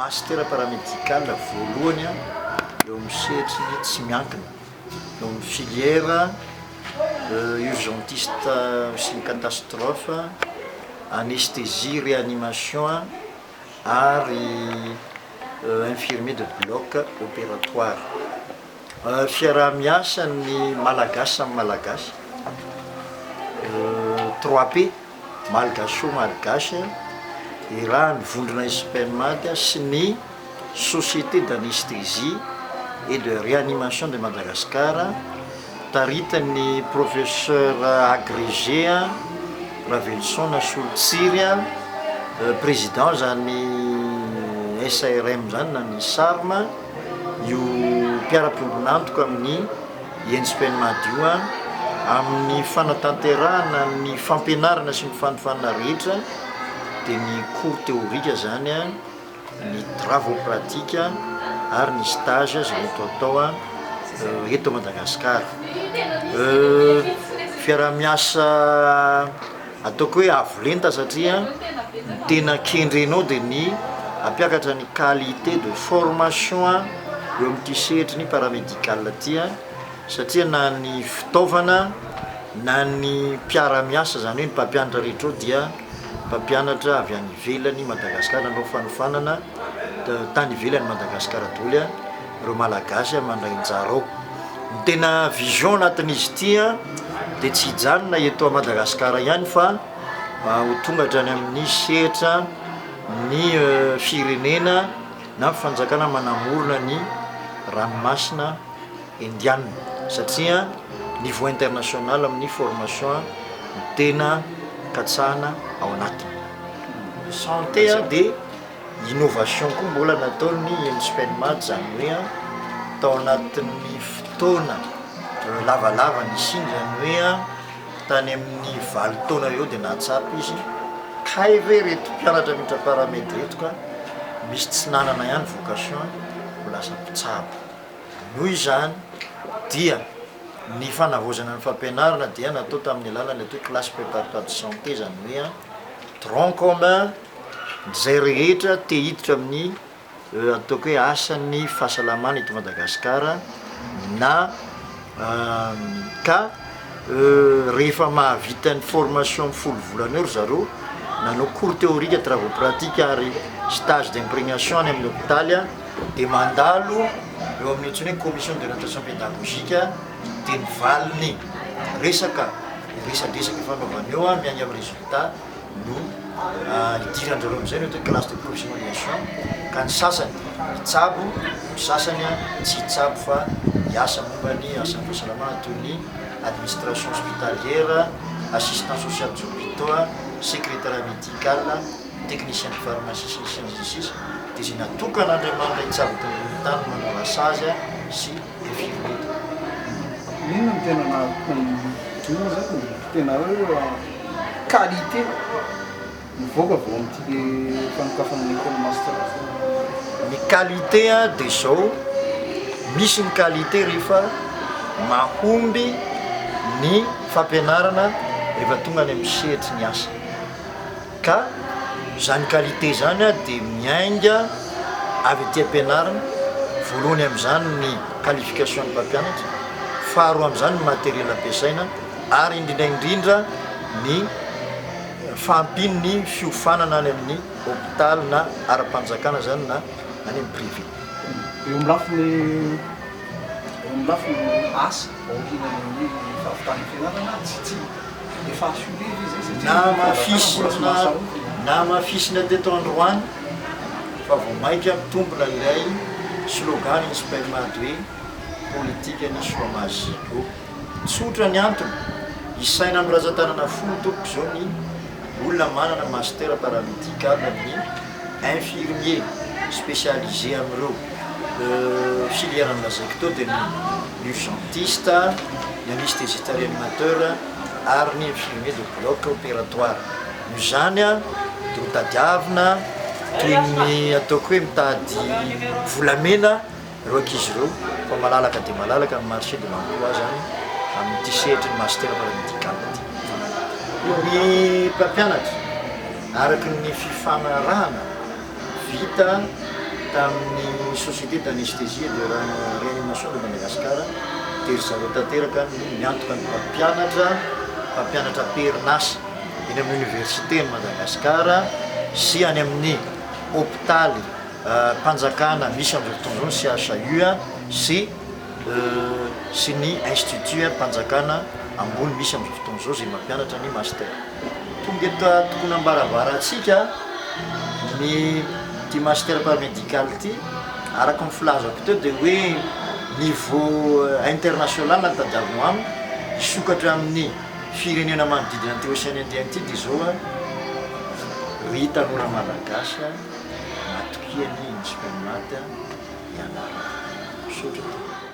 master paramédical voalohany eo amin'ny setriny tsy miankina eo amin'ny filière urgentiste sy catastrophe, anesthésie réanimation ary infirmier de bloc opératoire. Fiaraha-miasa ny malagasy samy malagasy 3P malgache malgache i raha ny vondrona SPMAD sy ny société d'anesthésie et de réanimation de Madagascar, taritany professeur agrégé Ravelson Soltsiry président zany SARM zany na ny SARM io mpiara-piombonantoka amin'ny INSPMAD io amin'ny fanatanterahana ny fampianarana sy ny fanofanana rehetra dia ny cours théorique zany ny travaux pratiques ary ny stage zay mety atao eto Madagasikara. Fiaraha-miasa ataoko hoe avolenta satria ny tena kendrenao dia ny ampiakatra ny qualité de formation eo amin'ity sehatry ny paramédical ty satria na ny fitaovana na ny mpiara-miasa zany hoe ny mpampianatra rehetra dia mpampianatra avy any ivelany Madagasikara anao fanofanana tany ivelany Madagasikara daholo ireo malagasy mandray anjara ao. Ny tena vision anatin'izy ity dia tsy hijanona eto a Madagasikara ihany fa ho tonga hatrany amin'ny sehatra ny firenena na fanjakana manamorona ny ranomasina indiana satria niveau international amin'ny formation ny tena katsahana ao anatiny. Santé dia innovation koa mbola nataony INSPMAD zany hoe tao anatin'ny fotoana lavalava ny singa zany hoe tany amin'ny 20 taona eo dia nahatsapy izy kay ve reto mpianatra mitra paramétre reto ka misy tsy nanana ihany vocation ho lasa mpitsabo. Noho izany dia ny fanavozana ny fampianarana dia natao tamin'ny alalany atao classe préparatoire de santé zany hoe tronc commun zay rehetra te hiditra amin'ny ataoko hoe asan'ny fahasalamana eto Madagasikara na ka rehefa mahavita ny formation folo volana eo zareo nanao cours théorique travaux pratiques ary stage d'imprégnation any amin'ny hôpitaly dia mandalo eo amin'ny ohatrany hoe commission d'orientation pédagogique dia nivaliny resaka resadresaka fanaovana eo miainga amin'ny résultat no idiran'zareo amin'izay ny classe de professionnalisation ka ny sasany hitsabo ny sasany tsy hitsabo fa hiasa mombany asan'ny fahasalamana toy ny administration hospitalière, assistant social des hôpitaux, secrétaire médical, technicien de pharmacie sy sciences dia izay natokana andriamanitra hitsabo tany manao lasage sy infirmier. Inona no tena nahatonga zany tena hoe qualité mivoaka vao amin'ity fanokafana ny école master? Ny qualité dia zao misy ny qualité rehefa mahomby ny fampianarana rehefa tonga any amin'ny sehatry ny asa ka zany qualité zany dia miainga avy aty ampianarana voalohany amin'izany ny qualification ny mpampianatra, faharoa amin'izany ny matériel ampiasaina ary indrindra ny fampiny ny fiofanana any amin'ny hôpital na ara-panjakana zany na any amin'ny privé. Eo amin'ny lafiny asa ohinany fahavitany fianarana tsy efa assurer izy na mafisina teto androany fa vao mainka mitombona ilay slogan INSPMAD hoe politique ny choix magique. Tsotra ny antony isaina amin'ny razan-tanana folo tompoko zao ny olona manana master paramédical amin'ny infirmier spécialisé amin'ireo filière lazaiko tao dia ny urgentiste, ny anesthésiste réanimateur ary ny infirmier de bloc opératoire. Io zany dia mitadiavina toy ny ataoko hoe mitady volamena ireo ankizy ireo fa malalaka dia malalaka amin'ny marché de l'emploi zany amin'ity sehatry ny master paramédical ty. Ny mpampianatra araky ny fifanarahana vita tamin'ny société d'anesthésie de réanimation de Madagascar dia ry zareo tanteraka miantoka ny mpampianatra perinasa eny amin'ny université ny Madagascar sy any amin'ny hôpitaly mpanjakana misy amin'izao fotoana izao sy CHU sy ny institut mpanjakana ambony misy amin'izao fotoana izao zay mampianatra ny master. Tonga eto tokony ambarabaratsika ny ty master paramédical ty araka ny filazako teo dia hoe niveau international tadiavina aminy isokatra amin'ny firenena manodidina an'ity Océan Indien ty dia zao ry tanora malagasy matokiany ny diplomate ianarana. Misaotra.